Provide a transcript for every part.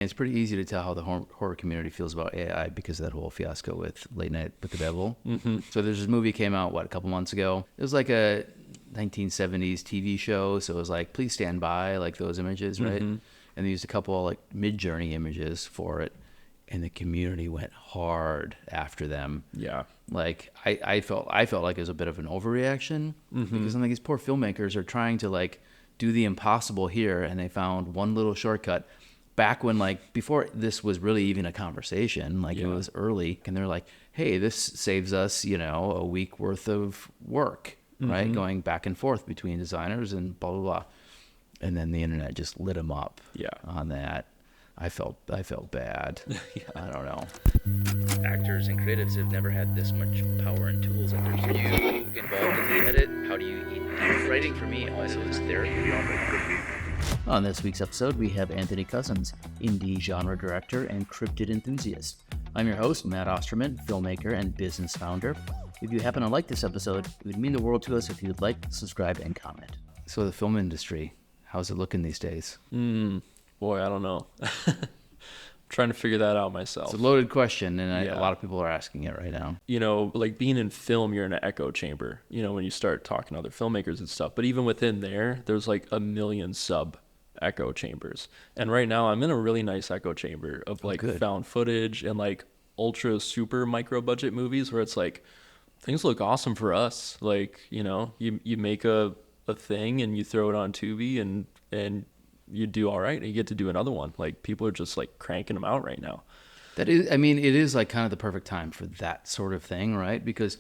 It's pretty easy to tell how the horror community feels about AI because of that whole fiasco with Late Night with the Devil. Mm-hmm. So there's this movie came out, a couple months ago. It was like a 1970s TV show. So it was like, please stand by, like those images, right? Mm-hmm. And they used a couple like Mid-Journey images for it. And the community went hard after them. Yeah. Like I felt like it was a bit of an overreaction because I'm like, these poor filmmakers are trying to like do the impossible here, and they found one little shortcut back when, like, before this was really even a conversation, like it was early, and they're like, hey, this saves us, a week worth of work, right? Going back and forth between designers and blah, blah, blah. And then the internet just lit them up on that. I felt bad. I don't know. Actors and creatives have never had this much power and tools at their disposal. Are you involved in the edit? How do you eat? Writing for me also is therapy. On this week's episode, we have Anthony Cousins, indie genre director and cryptid enthusiast. I'm your host, Matt Osterman, filmmaker and business founder. If you happen to like this episode, it would mean the world to us if you'd like, subscribe, and comment. So the film industry, how's it looking these days? Boy, I don't know. Trying to figure that out myself. It's a loaded question, and a lot of people are asking it right now. Like being in film, you're in an echo chamber, when you start talking to other filmmakers and stuff. But even within there's like a million sub echo chambers. And right now I'm in a really nice echo chamber of like found footage and like ultra super micro budget movies where it's like, things look awesome for us. Like, you make a thing and you throw it on Tubi and you do all right, and you get to do another one. Like, people are just like cranking them out right now. It is like kind of the perfect time for that sort of thing, right? Because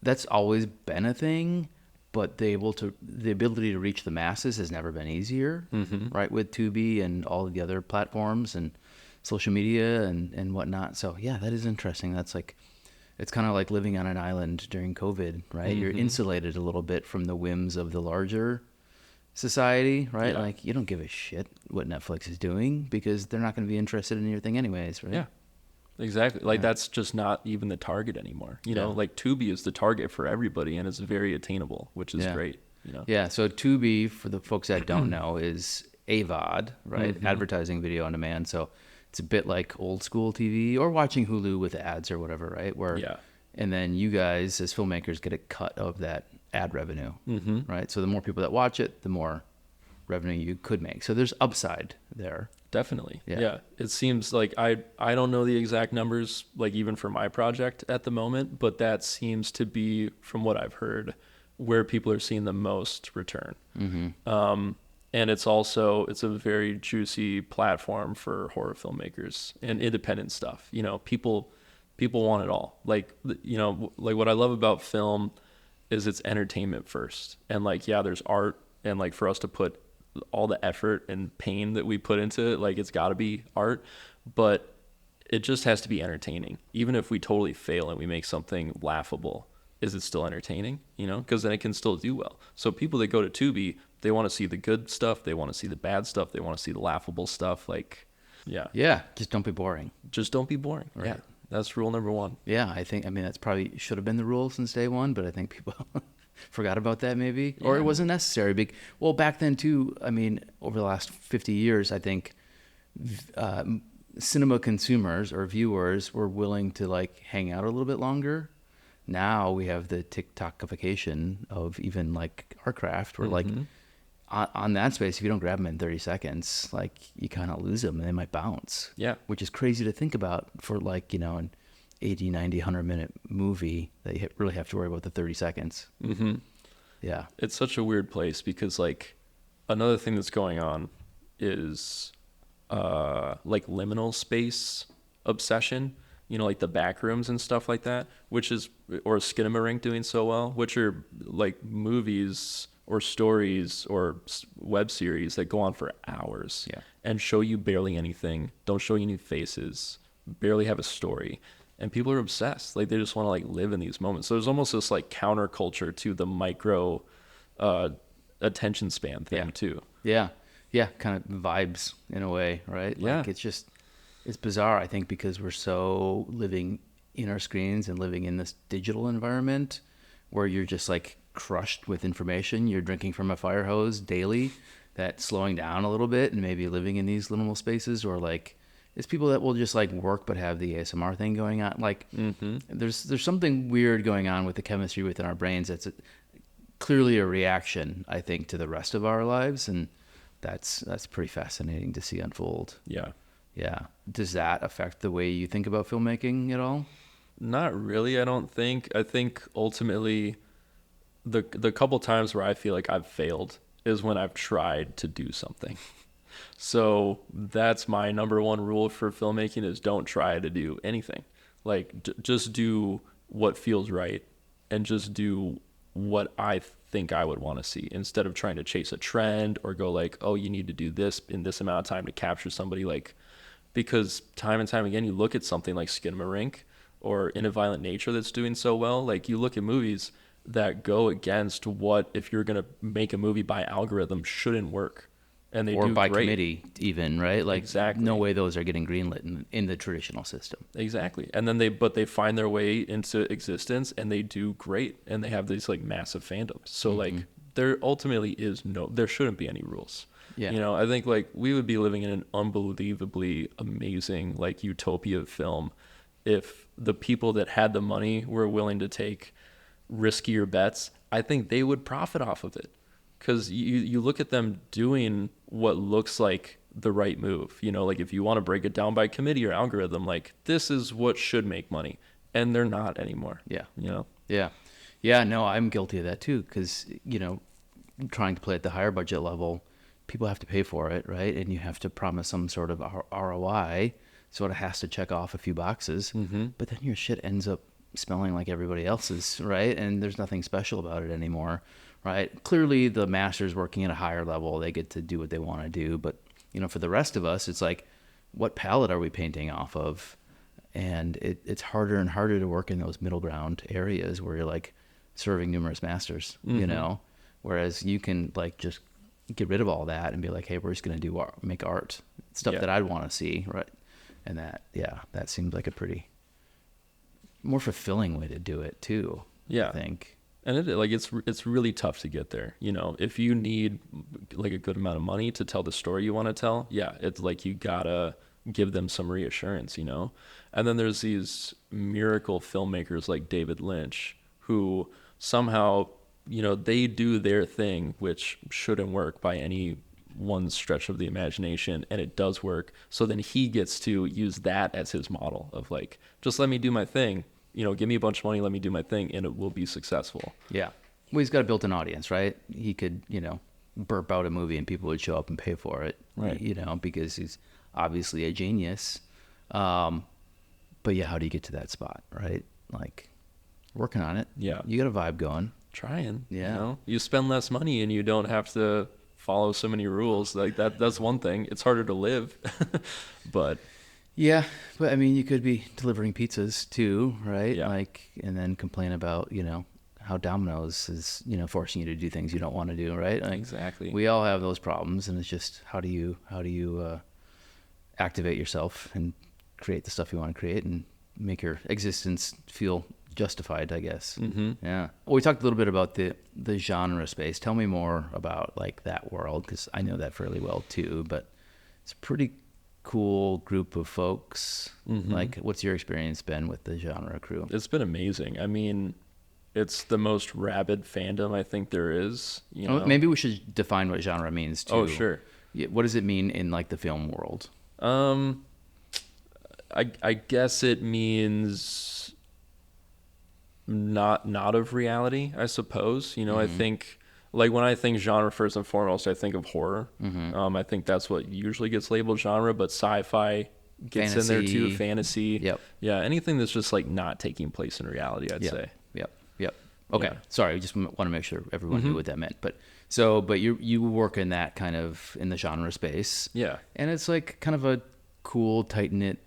that's always been a thing, but the ability to reach the masses has never been easier, right? With Tubi and all the other platforms and social media and whatnot. So yeah, that is interesting. That's like, it's kind of like living on an island during COVID, right? You're insulated a little bit from the whims of the larger society, right? Yeah. Like, you don't give a shit what Netflix is doing because they're not going to be interested in your thing anyways, right? Yeah, exactly. Like, that's just not even the target anymore. Like Tubi is the target for everybody, and it's very attainable, which is great. Yeah. So Tubi, for the folks that don't know, is AVOD, right? Advertising video on demand. So it's a bit like old school TV or watching Hulu with ads or whatever, right? And then you guys as filmmakers get a cut of that ad revenue, right? So the more people that watch it, the more revenue you could make. So there's upside there. Definitely. Yeah. It seems like I don't know the exact numbers, like even for my project at the moment, but that seems to be, from what I've heard, where people are seeing the most return. And it's a very juicy platform for horror filmmakers and independent stuff. People want it all. Like what I love about film is it's entertainment first. And like, there's art, and like for us to put all the effort and pain that we put into it, like it's got to be art, but it just has to be entertaining. Even if we totally fail and we make something laughable, is it still entertaining? Because then it can still do well. So people that go to Tubi, they want to see the good stuff, they want to see the bad stuff, they want to see the laughable stuff. Like, yeah, just don't be boring. Just don't be boring. Right. Yeah, that's rule number one. Yeah, that's probably should have been the rule since day one, but I think people forgot about that maybe, or it wasn't necessary. Well, back then too, over the last 50 years, I think cinema consumers or viewers were willing to like hang out a little bit longer. Now we have the TikTokification of even like our craft, where like on that space, if you don't grab them in 30 seconds, like you kind of lose them and they might bounce. Yeah. Which is crazy to think about for like, an 80, 90, 100-minute movie that you really have to worry about the 30 seconds. Yeah. It's such a weird place because like another thing that's going on is like liminal space obsession. Like the back rooms and stuff like that, or Skinamarink doing so well, which are like movies or stories or web series that go on for hours and show you barely anything, don't show you any faces, barely have a story. And people are obsessed. Like, they just want to like live in these moments. So there's almost this like counterculture to the micro attention span thing too. Yeah. Kind of vibes in a way, right? Yeah. Like, it's bizarre, I think, because we're so living in our screens and living in this digital environment where you're just like crushed with information. You're drinking from a fire hose daily, that slowing down a little bit and maybe living in these liminal spaces, or like it's people that will just like work but have the ASMR thing going on. Like there's something weird going on with the chemistry within our brains that's clearly a reaction, I think, to the rest of our lives, and that's pretty fascinating to see unfold. Yeah. Yeah. Does that affect the way you think about filmmaking at all? Not really, I don't think. I think ultimately the couple times where I feel like I've failed is when I've tried to do something. So that's my number one rule for filmmaking is don't try to do anything. Like just do what feels right and just do what I think I would want to see instead of trying to chase a trend or go like, oh, you need to do this in this amount of time to capture somebody. Like, because time and time again, you look at something like Skinamarink or In a Violent Nature that's doing so well. Like you look at movies that go against what, if you're going to make a movie by algorithm, shouldn't work. And they or do by great. Committee even, right? Like Exactly. no way those are getting greenlit in the traditional system. Exactly. And then they find their way into existence and they do great and they have these like massive fandoms. So like there ultimately there shouldn't be any rules. Yeah. You know, I think like we would be living in an unbelievably amazing like utopia of film if the people that had the money were willing to take riskier bets. I think they would profit off of it. Because you look at them doing what looks like the right move. You know, like if you want to break it down by committee or algorithm, like this is what should make money. And they're not anymore. Yeah. You know? Yeah. Yeah, no, I'm guilty of that too, because, you know, trying to play at the higher budget level, people have to pay for it, right? And you have to promise some sort of ROI, so it has to check off a few boxes. But then your shit ends up smelling like everybody else's, right? And there's nothing special about it anymore, right? Clearly, the masters working at a higher level, they get to do what they want to do. But, you know, for the rest of us, it's like, what palette are we painting off of? And it's harder and harder to work in those middle ground areas where you're like serving numerous masters, you know? Whereas you can like just get rid of all that and be like, hey, we're just going to make art, stuff that I'd want to see, right? And that seems like a pretty more fulfilling way to do it too. Yeah. I think. And it's really tough to get there. You know, if you need like a good amount of money to tell the story you want to tell, yeah, it's like you gotta give them some reassurance, you know? And then there's these miracle filmmakers like David Lynch who somehow, you know, they do their thing, which shouldn't work by any one stretch of the imagination, and it does work. So then he gets to use that as his model of like, just let me do my thing. You know, give me a bunch of money, let me do my thing, and it will be successful. Yeah. Well, he's got a built-in audience, right? He could, you know, burp out a movie and people would show up and pay for it, right? You know, because he's obviously a genius. But yeah, how do you get to that spot, right? Like, working on it. Yeah. You got a vibe going. Trying. Yeah. You know, you spend less money and you don't have to follow so many rules. Like that's one thing. It's harder to live, but. Yeah, but I mean, you could be delivering pizzas too, right? Yeah. Like, and then complain about, you know, how Domino's is, you know, forcing you to do things you don't want to do, right? Like, exactly. We all have those problems, and it's just how do you activate yourself and create the stuff you want to create and make your existence feel justified, I guess. Yeah. Well, we talked a little bit about the genre space. Tell me more about like that world, because I know that fairly well too. But it's pretty cool group of folks. Like, what's your experience been with the genre crew? It's been amazing. I mean, it's the most rabid fandom I think there is. You know? Maybe we should define what genre means too. Oh, sure. Yeah, what does it mean in like the film world? I guess it means not of reality, I suppose. You know, I think like when I think genre first and foremost, I think of horror. I think that's what usually gets labeled genre, but sci-fi gets in there too. Fantasy. Yep. Yeah. Anything that's just like not taking place in reality, I'd say. Yep. Okay. Yeah. Sorry. I just want to make sure everyone knew what that meant. But you work in that kind of in the genre space. Yeah. And it's like kind of a cool, tight knit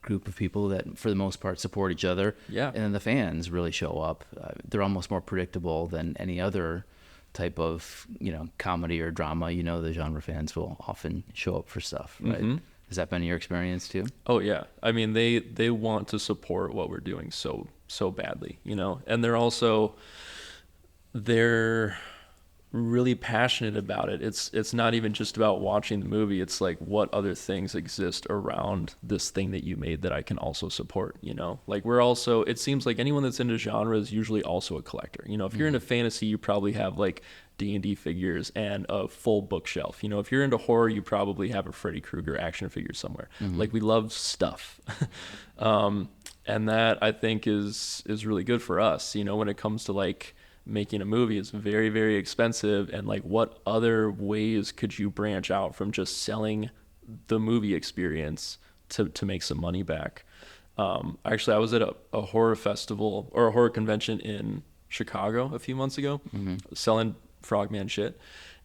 group of people that for the most part support each other. Yeah. And then the fans really show up. They're almost more predictable than any other type of, you know, comedy or drama. You know, the genre fans will often show up for stuff, right? Has that been your experience too? Oh yeah. I mean, they want to support what we're doing so badly, you know, and they're really passionate about it. It's not even just about watching the movie. It's like, what other things exist around this thing that you made that I can also support, you know? Like, we're also, it seems like anyone that's into genre is usually also a collector. You know, if you're into fantasy, you probably have like D&D figures and a full bookshelf. You know, if you're into horror, you probably have a Freddy Krueger action figure somewhere. Like, we love stuff. And that, I think, is really good for us, you know, when it comes to like making a movie. Is very, very expensive, and like, what other ways could you branch out from just selling the movie experience to make some money back? Actually, I was at a horror festival or a horror convention in Chicago a few months ago, selling Frogman shit,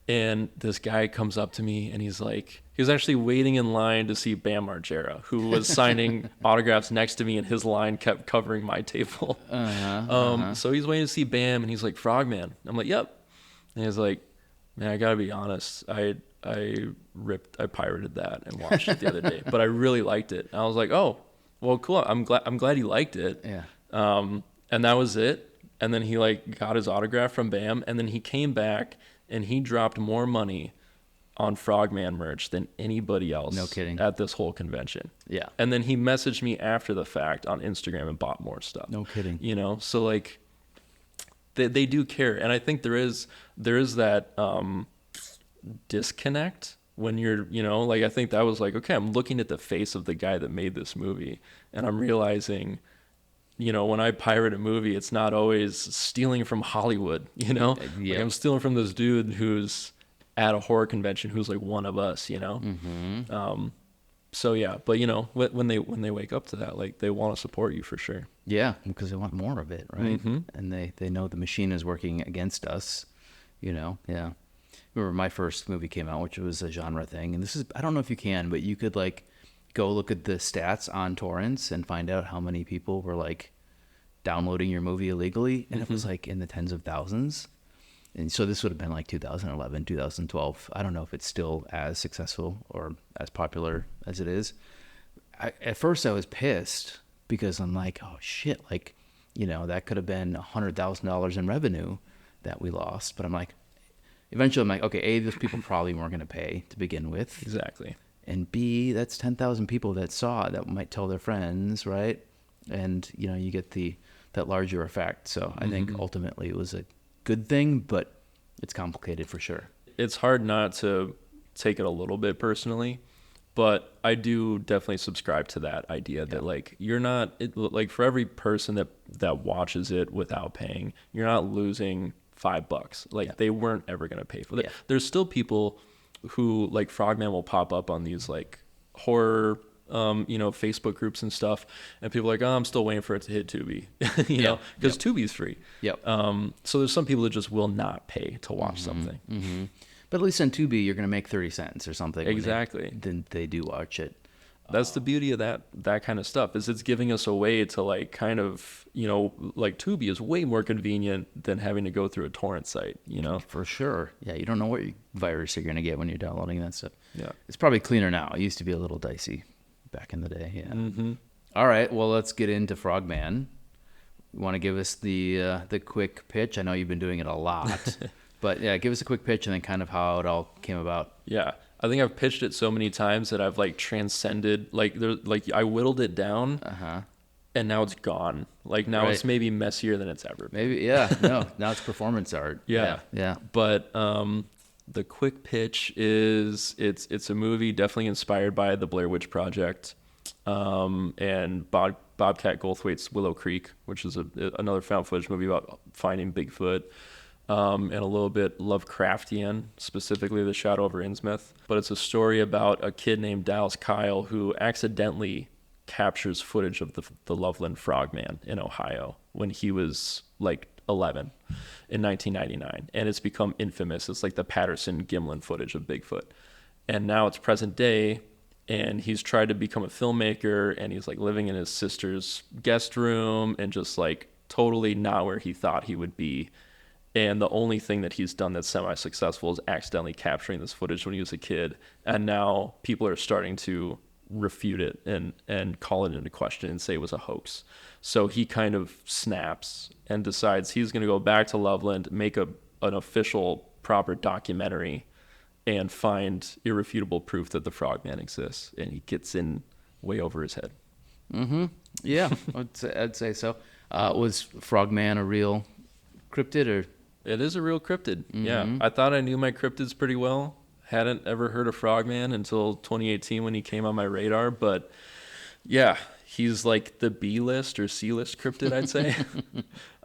and this guy comes up to me and he's like, he was actually waiting in line to see Bam Margera, who was signing autographs next to me, and his line kept covering my table. So he's waiting to see Bam, and he's like, Frogman. I'm like, yep. And he's like, man, I gotta be honest, I pirated that and watched it the other day, but I really liked it. And I was like, oh, well, cool. I'm glad he liked it. Yeah. And that was it. And then he like got his autograph from Bam, and then he came back and he dropped more money on Frogman merch than anybody else. No kidding. At this whole convention. Yeah. And then he messaged me after the fact on Instagram and bought more stuff. No kidding. You know, so like they do care. And I think there is that disconnect when you're, you know, like, I think that was like, okay, I'm looking at the face of the guy that made this movie, and I'm realizing, you know, when I pirate a movie, it's not always stealing from Hollywood, you know? Yeah. Like, I'm stealing from this dude who's at a horror convention who's like one of us, you know? So yeah, but you know, when they wake up to that, like, they want to support you for sure. Yeah, because they want more of it, right? And they know the machine is working against us, you know? Yeah. I remember my first movie came out, which was a genre thing, and this is, I don't know if you can, but you could like go look at the stats on torrents and find out how many people were like downloading your movie illegally, and it was like in the tens of thousands. And so this would have been like 2011, 2012. I don't know if it's still as successful or as popular as it is. At first I was pissed because I'm like, oh shit, like, you know, that could have been $100,000 in revenue that we lost. But I'm like, eventually I'm like, okay, A, those people probably weren't going to pay to begin with. Exactly. And B, that's 10,000 people that saw it that might tell their friends, right? And, you know, you get that larger effect. So I think ultimately it was a good thing, but it's complicated for sure. It's hard not to take it a little bit personally, but I do definitely subscribe to that idea that like, you're not, like, for every person that watches it without paying, you're not losing $5. Like, they weren't ever going to pay for that. Yeah. There's still people who, like, Frogman will pop up on these like horror you know, Facebook groups and stuff, and people are like, oh, I'm still waiting for it to hit Tubi, you know, because Tubi's free. So there's some people that just will not pay to watch something. But at least on Tubi, you're going to make 30 cents or something. Exactly. Then they do watch it. That's the beauty of that kind of stuff, is it's giving us a way to like kind of, you know, like Tubi is way more convenient than having to go through a torrent site, you know? For sure. Yeah, you don't know what virus you're going to get when you're downloading that stuff. Yeah. It's probably cleaner now. It used to be a little dicey back in the day, yeah. All right, well, let's get into Frogman. You want to give us the quick pitch? I know you've been doing it a lot, but yeah, give us a quick pitch and then kind of how it all came about. Yeah. I think I've pitched it so many times that I've like transcended, like I whittled it down, and now it's gone. Like, now it's maybe messier than it's ever been. Maybe, yeah. No, now it's performance art. Yeah. But the quick pitch is it's a movie definitely inspired by the Blair Witch Project, and Bobcat Goldthwait's Willow Creek, which is another found footage movie about finding Bigfoot. And a little bit Lovecraftian, specifically The Shadow over Innsmouth. But it's a story about a kid named Dallas Kyle who accidentally captures footage of the Loveland Frogman in Ohio when he was like 11 in 1999. And it's become infamous. It's like the Patterson-Gimlin footage of Bigfoot. And now it's present day, and he's tried to become a filmmaker, and he's like living in his sister's guest room and just like totally not where he thought he would be. And the only thing that he's done that's semi-successful is accidentally capturing this footage when he was a kid. And now people are starting to refute it and call it into question and say it was a hoax. So he kind of snaps and decides he's going to go back to Loveland, make an official proper documentary and find irrefutable proof that the Frogman exists, and he gets in way over his head. Yeah, I'd say so. Was Frogman a real cryptid or? It is a real cryptid. Yeah, I thought I knew my cryptids pretty well. Hadn't ever heard of Frogman until 2018 when he came on my radar. But yeah, he's like the B-list or C-list cryptid, I'd say.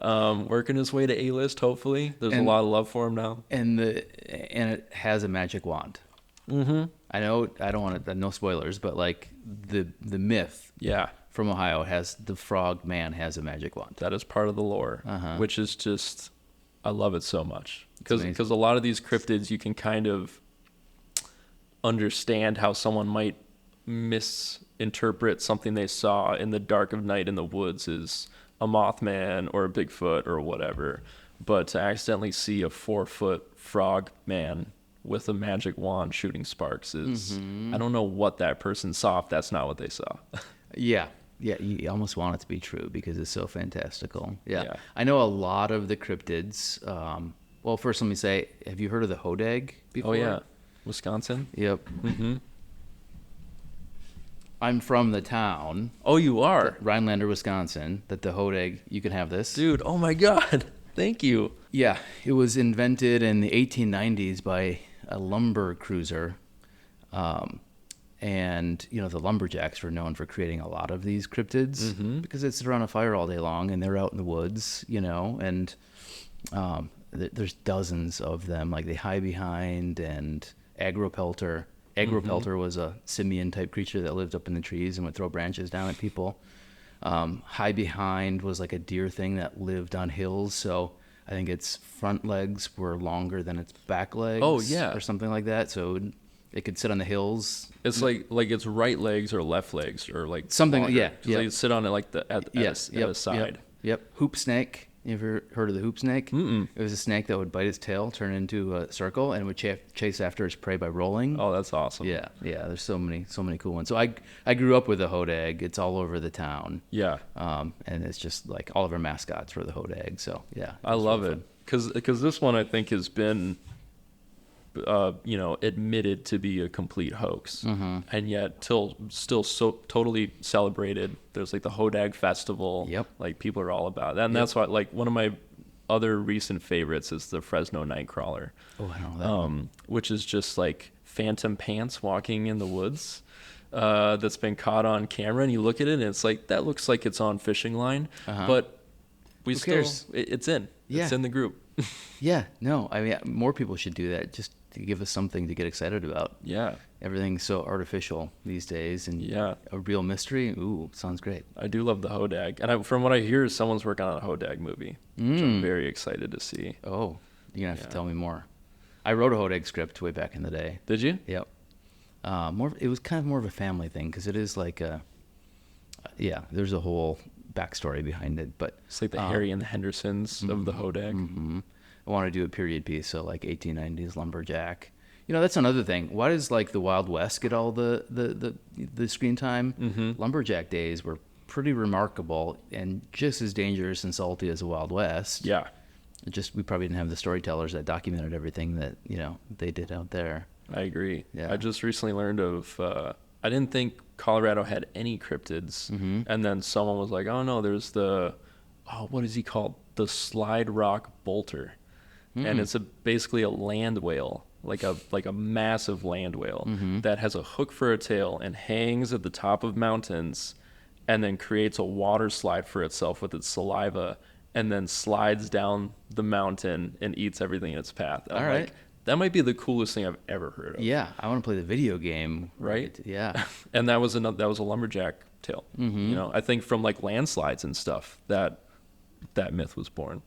Working his way to A-list, hopefully. There's a lot of love for him now. And it has a magic wand. I know I don't want to, no spoilers, but like the myth from Ohio has the Frogman has a magic wand. That is part of the lore, which is just, I love it so much. Because a lot of these cryptids, you can kind of understand how someone might misinterpret something they saw in the dark of night in the woods as a Mothman or a Bigfoot or whatever. But to accidentally see a 4-foot frog man with a magic wand shooting sparks is, I don't know what that person saw if that's not what they saw. Yeah, you almost want it to be true because it's so fantastical. Yeah. I know a lot of the cryptids. Well, first let me say, have you heard of the Hodag before? Oh, yeah. Wisconsin? Yep. I'm from the town. Oh, you are? Rhinelander, Wisconsin, that the Hodag, you can have this. Dude, oh my God. Thank you. Yeah, it was invented in the 1890s by a lumber cruiser. And, you know, the lumberjacks were known for creating a lot of these cryptids because they sit around a fire all day long and they're out in the woods, you know, and there's dozens of them. Like they hide behind and agropelter. Agropelter was a simian-type creature that lived up in the trees and would throw branches down at people. Hide behind was like a deer thing that lived on hills, so I think its front legs were longer than its back legs. Oh, yeah. Or something like that, so it could sit on the hills. It's like its right legs or left legs or like something, longer. yeah. They sit on it like at the side. Yep. Hoop snake. You ever heard of the hoop snake? Mm-mm. It was a snake that would bite its tail, turn into a circle, and would chase after its prey by rolling. Oh, that's awesome. Yeah. There's so many cool ones. So I grew up with a Hodag. It's all over the town. Yeah. And it's just like all of our mascots were the Hodag. So yeah. I love it because this one I think has been, admitted to be a complete hoax, and yet still so totally celebrated. There's like the Hodag Festival. Yep. Like people are all about that, and that's why like one of my other recent favorites is the Fresno Nightcrawler. Oh, I don't know that. Which is just like phantom pants walking in the woods. That's been caught on camera, and you look at it, and it's like that looks like it's on fishing line, but Who cares? It's in. Yeah. It's in the group. Yeah, no, I mean, more people should do that just to give us something to get excited about. Yeah. Everything's so artificial these days, and a real mystery, ooh, sounds great. I do love the Hodag. And from what I hear, someone's working on a Hodag movie, which I'm very excited to see. Oh, you're going to have to tell me more. I wrote a Hodag script way back in the day. Did you? Yep. It was kind of more of a family thing, because it is like there's a whole backstory behind it, but it's like the Harry and the Hendersons of the Hodag. I want to do a period piece, so like 1890s lumberjack. You know, that's another thing. Why does like the Wild West get all the screen time? Lumberjack days were pretty remarkable and just as dangerous and salty as the Wild West. Yeah. We probably didn't have the storytellers that documented everything that, you know, they did out there. I agree. Yeah. I just recently learned of I didn't think Colorado had any cryptids, and then someone was like, "Oh no, there's what is he called? The Slide-Rock Bolter." And it's basically a land whale, like a massive land whale that has a hook for a tail and hangs at the top of mountains and then creates a water slide for itself with its saliva and then slides down the mountain and eats everything in its path. All right. Like, that might be the coolest thing I've ever heard of. Yeah, I want to play the video game. Right? Yeah. And that was a lumberjack tale. You know, I think from like landslides and stuff that myth was born.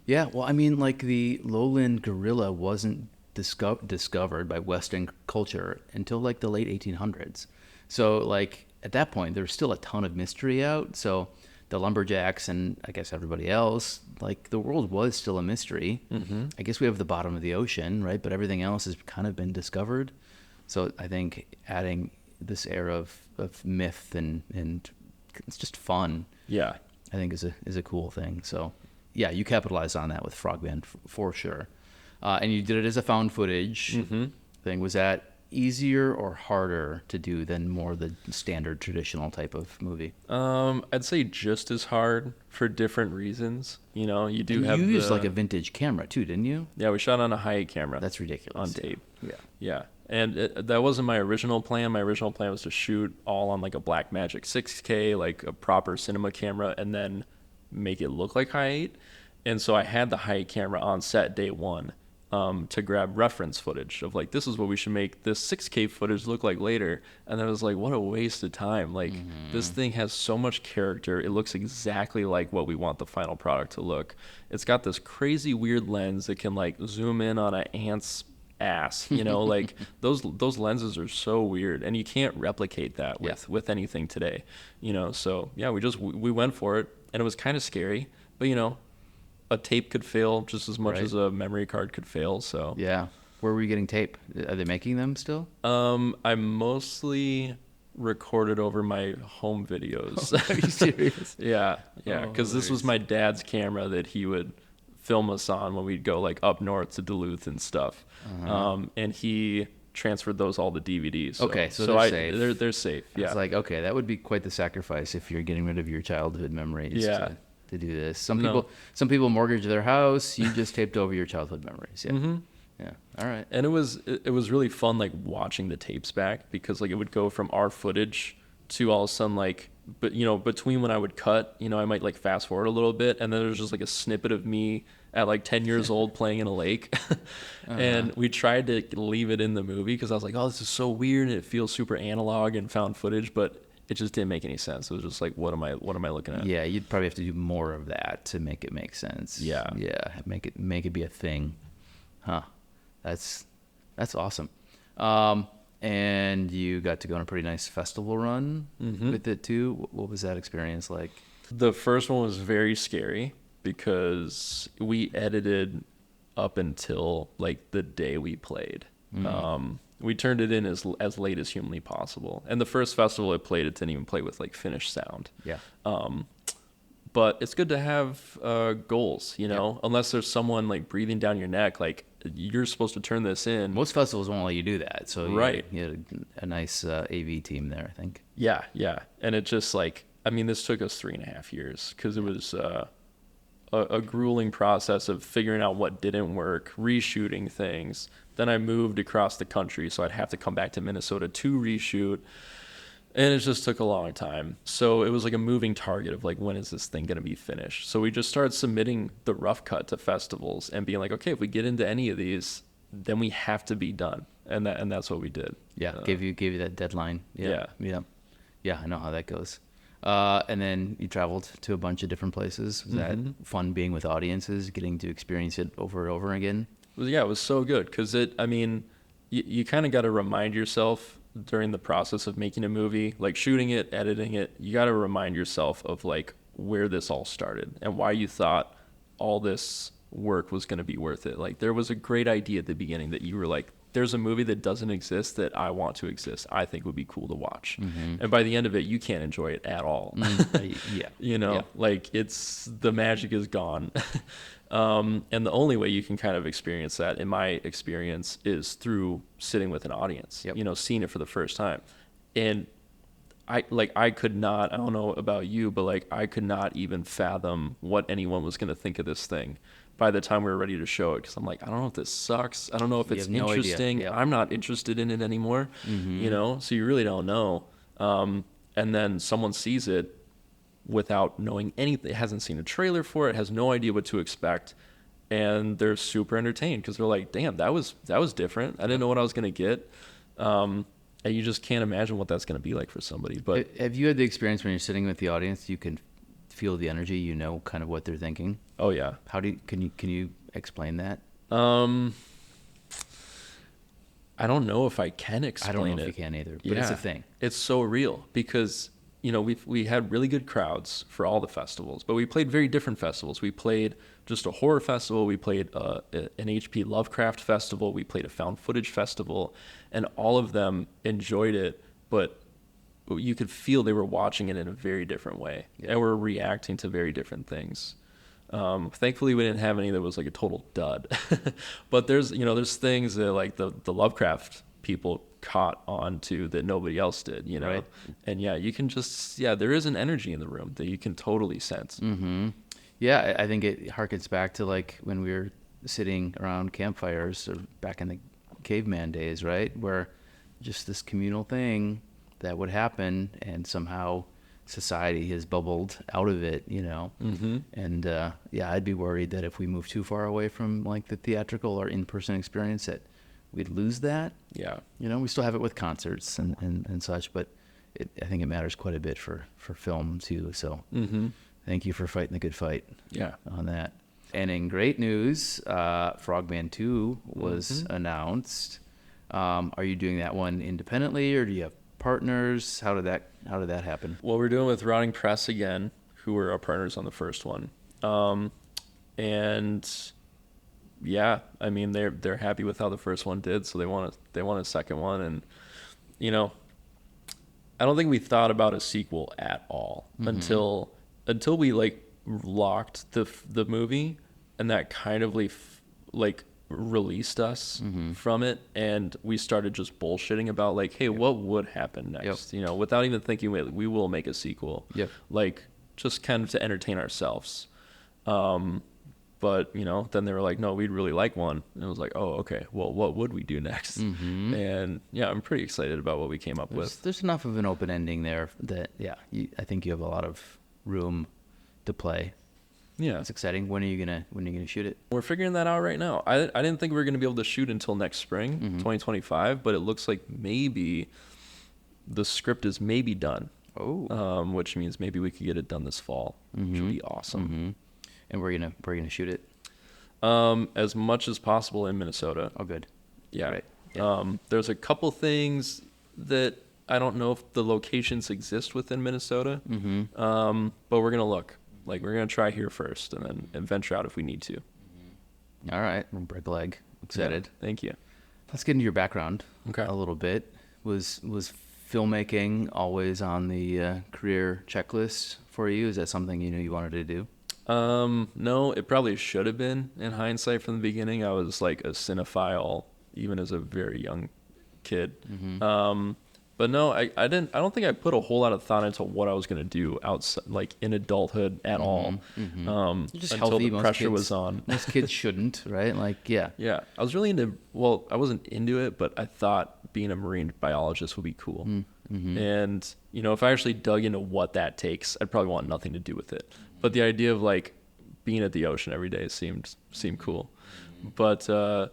Yeah, well, I mean, like the lowland gorilla wasn't discovered by Western culture until like the late 1800s. So like at that point, there was still a ton of mystery out. So the lumberjacks and I guess everybody else, like the world was still a mystery. I guess we have the bottom of the ocean, right? But everything else has kind of been discovered. So I think adding this era of myth and it's just fun. Yeah, I think is a cool thing. So. Yeah, you capitalized on that with Frogman for sure. And you did it as a found footage thing. Was that easier or harder to do than more the standard traditional type of movie? I'd say just as hard for different reasons. You know, you do And have you used like a vintage camera too, didn't you? Yeah, we shot on a high camera. That's ridiculous. On tape. Yeah. Yeah. And that wasn't my original plan. My original plan was to shoot all on like a Blackmagic 6K, like a proper cinema camera, and then make it look like high 8. And so I had the high camera on set day one to grab reference footage of like, this is what we should make this 6K footage look like later. And then I was like, what a waste of time. Like, this thing has so much character. It looks exactly like what we want the final product to look. It's got this crazy weird lens that can like zoom in on an ant's ass, you know, like those lenses are so weird, and you can't replicate that with anything today, you know. So yeah, we went for it, and it was kind of scary, but you know, a tape could fail just as much as a memory card could fail. So yeah. Where were you getting tape? Are they making them still? I mostly recorded over my home videos. Are you serious? Yeah, because this was my dad's camera that he would film us on when we'd go like up north to Duluth and stuff. And he transferred those all to DVDs. So, okay, so they're safe. They're safe. Yeah. It's like, okay, that would be quite the sacrifice if you're getting rid of your childhood memories to do this. Some people mortgage their house. You just taped over your childhood memories. Yeah. Yeah. All right. And it was really fun, like watching the tapes back, because like it would go from our footage to all of a sudden like, but you know, between when I would cut, you know, I might like fast forward a little bit, and then there's just like a snippet of me at like 10 years old playing in a lake. And we tried to leave it in the movie because I was like, oh, this is so weird and it feels super analog and found footage, but it just didn't make any sense. It was just like, what am I looking at? Yeah, you'd probably have to do more of that to make it make sense. Yeah. Make it be a thing. Huh. That's awesome. And you got to go on a pretty nice festival run with it too. What was that experience like? The first one was very scary because we edited up until like the day we played. We turned it in as late as humanly possible. And the first festival I played, it didn't even play with like finished sound. Yeah. But it's good to have goals, you know, unless there's someone like breathing down your neck, like you're supposed to turn this in. Most festivals won't let you do that. So you right. had a nice AV team there, I think. Yeah. And it just like, I mean, this took us 3.5 years because it was a grueling process of figuring out what didn't work, reshooting things. Then I moved across the country, so I'd have to come back to Minnesota to reshoot. And it just took a long time. So it was like a moving target of like, when is this thing going to be finished? So we just started submitting the rough cut to festivals and being like, okay, if we get into any of these, then we have to be done. And that's what we did. Yeah, gave you that deadline. Yeah, I know how that goes. And then you traveled to a bunch of different places. Was that fun being with audiences, getting to experience it over and over again? It was so good because you kind of got to remind yourself during the process of making a movie, like shooting it, editing it, you got to remind yourself of like where this all started and why you thought all this work was going to be worth it. Like there was a great idea at the beginning that you were like, there's a movie that doesn't exist that I want to exist. I think would be cool to watch. And by the end of it, you can't enjoy it at all. You know, like the magic is gone. And the only way you can kind of experience that, in my experience, is through sitting with an audience, you know, seeing it for the first time. And I could not, I don't know about you, but like I could not even fathom what anyone was going to think of this thing by the time we were ready to show it. Cause I'm like, I don't know if this sucks. I don't know if it's interesting. I'm not interested in it anymore, you know? So you really don't know. And then someone sees it without knowing anything, hasn't seen a trailer for it, has no idea what to expect, and they're super entertained because they're like, damn, that was different. I didn't know what I was going to get. And you just can't imagine what that's going to be like for somebody. But have you had the experience when you're sitting with the audience, you can feel the energy, you know kind of what they're thinking? Oh yeah. Can you explain that? I don't know if I can explain it. I don't know if you can either, but it's a thing. It's so real because, you know, we had really good crowds for all the festivals, but we played very different festivals. We played just a horror festival. We played an H.P. Lovecraft festival. We played a found footage festival, and all of them enjoyed it, but you could feel they were watching it in a very different way and were reacting to very different things. Thankfully, we didn't have any that was like a total dud. But there's things that like the Lovecraft people caught on to that nobody else did, Right. And yeah, you can there is an energy in the room that you can totally sense. Yeah, I think it harkens back to like when we were sitting around campfires or back in the caveman days, right? Where just this communal thing that would happen, and somehow society has bubbled out of it, And yeah, I'd be worried that if we move too far away from like the theatrical or in-person experience, that we'd lose that. Yeah. We still have it with concerts and such, but I think it matters quite a bit for film too. So thank you for fighting the good fight. Yeah. On that. And in great news, Frogman 2 was announced. Are you doing that one independently, or do you have partners? How did that happen? Well, we're doing with Rotting Press again, who were our partners on the first one. And yeah, I mean they're happy with how the first one did, so they want a second one. And I don't think we thought about a sequel at all until we like locked the movie, and that kind of like released us from it, and we started just bullshitting about like, hey, what would happen next? Without even thinking, we will make a sequel. Like just kind of to entertain ourselves. But then they were like, no, we'd really like one, and it was like, oh, okay, well, what would we do next? And yeah, I'm pretty excited about what we came up with. There's enough of an open ending there that I think you have a lot of room to play. Yeah, it's exciting. When are you gonna shoot it? We're figuring that out right now. I didn't think we were gonna be able to shoot until next spring, 2025, but it looks like maybe the script is maybe done. Oh, which means maybe we could get it done this fall, which would be awesome. And we're gonna shoot it as much as possible in Minnesota. Oh, good. Yeah. Right. Yeah. There's a couple things that I don't know if the locations exist within Minnesota, but we're gonna look. Like, we're going to try here first and then venture out if we need to. All right. We'll break a leg. Excited. Yeah, thank you. Let's get into your background a little bit. Was filmmaking always on the career checklist for you? Is that something you knew you wanted to do? No, it probably should have been in hindsight from the beginning. I was like a cinephile even as a very young kid. But no, I don't think I put a whole lot of thought into what I was going to do outside, like in adulthood at all. Just until healthy. the pressure was on. Most kids shouldn't, right? Like, yeah. Yeah. I was really I wasn't into it, but I thought being a marine biologist would be cool. And, if I actually dug into what that takes, I'd probably want nothing to do with it. But the idea of like being at the ocean every day seemed cool. But no,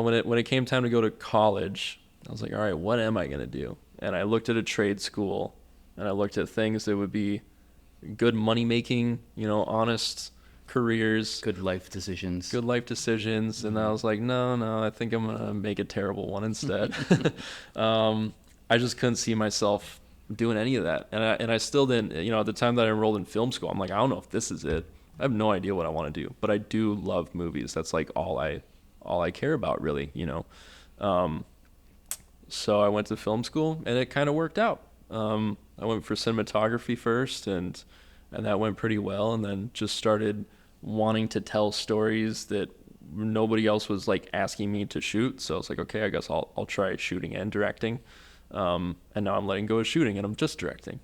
when it came time to go to college, I was like, all right, what am I going to do? And I looked at a trade school, and I looked at things that would be good money making, honest careers, good life decisions. And I was like, no, I think I'm gonna make a terrible one instead. I just couldn't see myself doing any of that, and I still didn't. At the time that I enrolled in film school, I'm like, I don't know if this is it. I have no idea what I want to do, but I do love movies. That's like all I care about, really. So I went to film school, and it kind of worked out. I went for cinematography first, and that went pretty well, and then just started wanting to tell stories that nobody else was like asking me to shoot. So I was like, okay, I guess I'll try shooting and directing. And now I'm letting go of shooting, and I'm just directing.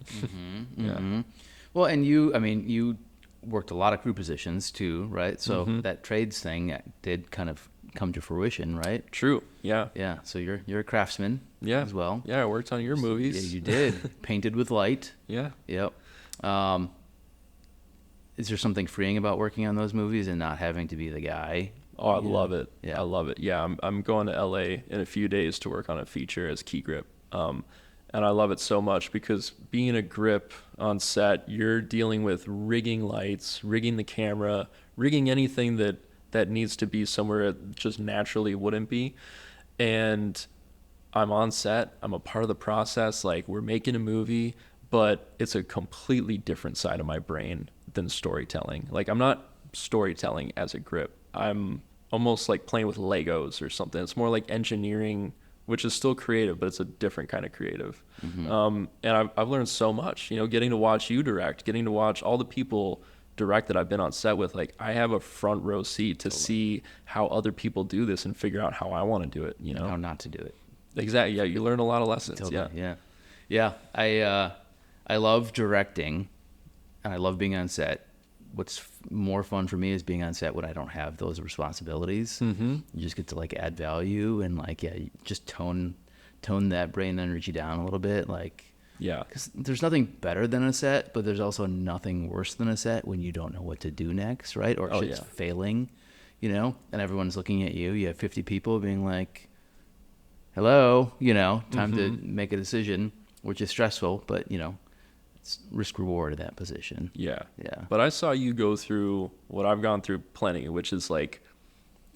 Well, and you worked a lot of crew positions too, right? So that trades thing did kind of come to fruition, right? True. Yeah. Yeah. So you're a craftsman. As well. Yeah, I worked on your movies. Yeah, you did. Painted with light. Yeah. Yep. Is there something freeing about working on those movies and not having to be the guy? Oh, I love it. Yeah. I love it. Yeah, I'm going to LA in a few days to work on a feature as key grip. And I love it so much because being a grip on set, you're dealing with rigging lights, rigging the camera, rigging anything that needs to be somewhere it just naturally wouldn't be. And I'm on set. I'm a part of the process. Like, we're making a movie, but it's a completely different side of my brain than storytelling. Like, I'm not storytelling as a grip. I'm almost like playing with Legos or something. It's more like engineering, which is still creative, but it's a different kind of creative. And I've learned so much, getting to watch you direct, getting to watch all the people direct that I've been on set with, like I have a front row seat to see how other people do this and figure out how I want to do it, And how not to do it. Exactly. Yeah, you learn a lot of lessons. Totally. Yeah. Yeah. I love directing, and I love being on set. What's more fun for me is being on set when I don't have those responsibilities. Mm-hmm. You just get to like add value and like you just tone that brain energy down a little bit, like. Yeah. Because there's nothing better than a set, but there's also nothing worse than a set when you don't know what to do next, right? Or shit's failing, and everyone's looking at you. You have 50 people being like, hello, time to make a decision, which is stressful, but, it's risk reward in that position. Yeah. Yeah. But I saw you go through what I've gone through plenty, which is like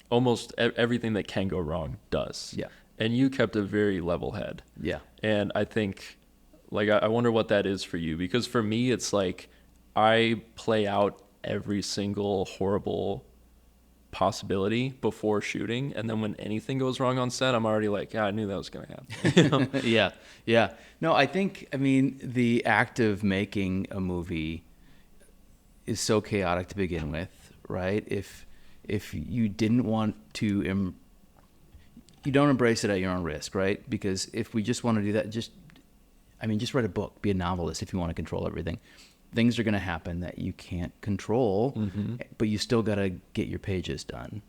almost everything that can go wrong does. Yeah. And you kept a very level head. Yeah. And I think, like, I wonder what that is for you, because for me, it's like I play out every single horrible possibility before shooting, and then when anything goes wrong on set, I'm already like, yeah, I knew that was going to happen. Yeah. No, I mean, the act of making a movie is so chaotic to begin with, right? If you didn't want to, you don't embrace it at your own risk, right? Because if we just want to do that, just write a book, be a novelist if you want to control everything. Things are going to happen that you can't control, but you still got to get your pages done,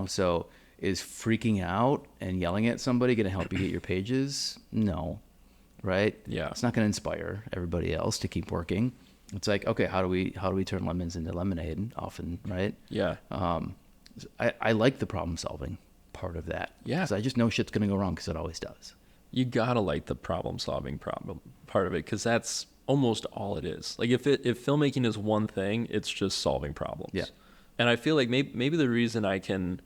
So is freaking out and yelling at somebody going to help you get your pages? No, right? Yeah. It's not going to inspire everybody else to keep working. It's like, okay, how do we turn lemons into lemonade often, right? Yeah. I like the problem solving part of that. Yeah. Because I just know shit's going to go wrong because it always does. You gotta like the problem solving part of it, because that's almost all it is. Like if filmmaking is one thing, it's just solving problems. Yeah. And I feel like maybe the reason I can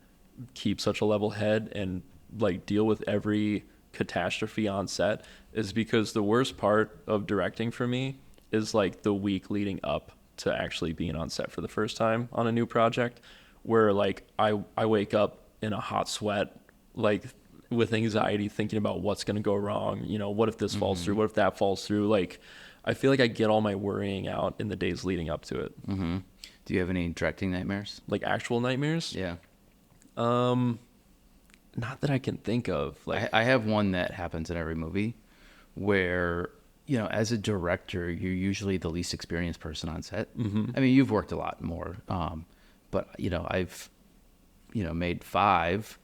keep such a level head and like deal with every catastrophe on set is because the worst part of directing for me is like the week leading up to actually being on set for the first time on a new project, where like I wake up in a hot sweat, like with anxiety, thinking about what's going to go wrong. What if this falls through? What if that falls through? Like, I feel like I get all my worrying out in the days leading up to it. Mm-hmm. Do you have any directing nightmares? Like actual nightmares? Yeah. Not that I can think of. Like, I have one that happens in every movie where, as a director, you're usually the least experienced person on set. Mm-hmm. I mean, you've worked a lot more, but, I've, made 5,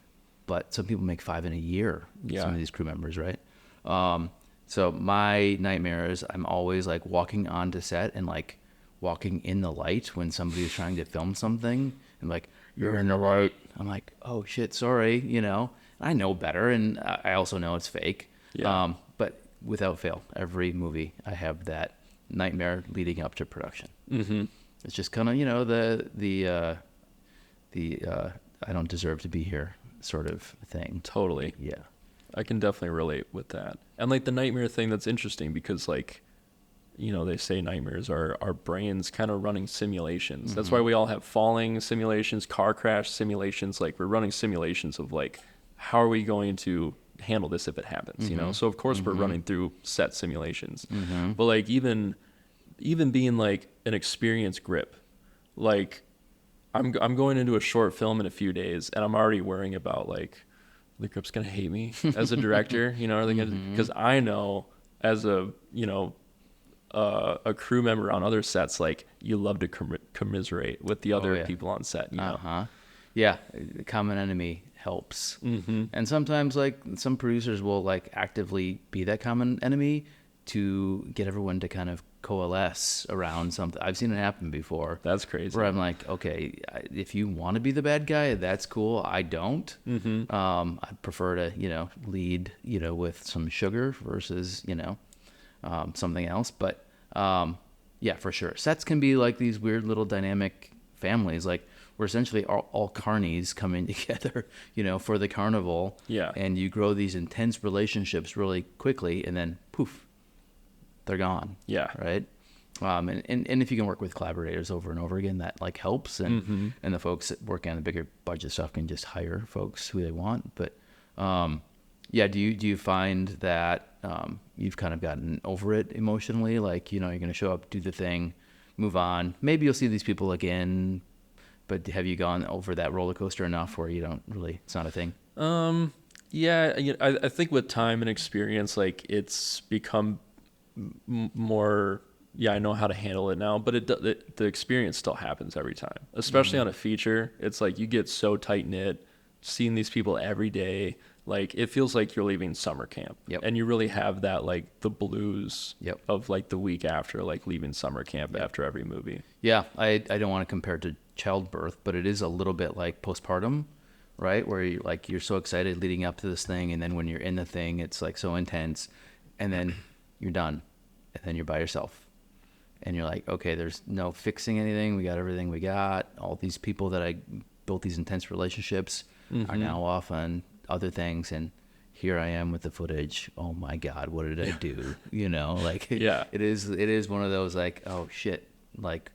but some people make 5 in a year. Yeah. Some of these crew members, right? So my nightmare is I'm always like walking onto set and like walking in the light when somebody's trying to film something and like, you're in the light. I'm like, oh shit, sorry, I know better. And I also know it's fake. Yeah. But without fail, every movie I have that nightmare leading up to production. Mm-hmm. It's just kind of, the I don't deserve to be here sort of thing. Totally. Yeah. I can definitely relate with that. And like the nightmare thing, that's interesting because like, they say nightmares are our brains kind of running simulations. That's why we all have falling simulations, car crash simulations. Like we're running simulations of like, how are we going to handle this if it happens, So of course we're running through set simulations. But like even being like an experienced grip, like I'm going into a short film in a few days and I'm already worrying about like, the grip's gonna hate me as a director, are they gonna? Because I know as a a crew member on other sets, like you love to commiserate with the other people on set. Yeah, common enemy helps. And sometimes like some producers will like actively be that common enemy to get everyone to kind of coalesce around something. I've seen it happen before. That's crazy. Where I'm like, okay, if you want to be the bad guy, that's cool. I don't. I prefer to, lead, with some sugar versus, something else. But yeah, for sure. Sets can be like these weird little dynamic families. Like we're essentially all carnies coming together, for the carnival. Yeah. And you grow these intense relationships really quickly, and then poof, they're gone. Yeah. Right. And if you can work with collaborators over and over again, that like helps. And and the folks that work on the bigger budget stuff can just hire folks who they want. But yeah, do you find that you've kind of gotten over it emotionally? Like, you're going to show up, do the thing, move on. Maybe you'll see these people again, but have you gone over that roller coaster enough where you don't really, it's not a thing? Yeah, I think with time and experience, like it's become more, yeah, I know how to handle it now, but the experience still happens every time, especially on a feature. It's like you get so tight knit, seeing these people every day. Like it feels like you're leaving summer camp, and you really have that, like the blues of like the week after, like leaving summer camp after every movie. Yeah, I don't want to compare it to childbirth, but it is a little bit like postpartum, right? Where you're so excited leading up to this thing, and then when you're in the thing, it's like so intense, and then you're done, and then you're by yourself, and you're like, okay, there's no fixing anything. We got everything we got. All these people that I built these intense relationships are now off on other things, and here I am with the footage. Oh my God, what did I do? Like it is one of those like, oh shit, like,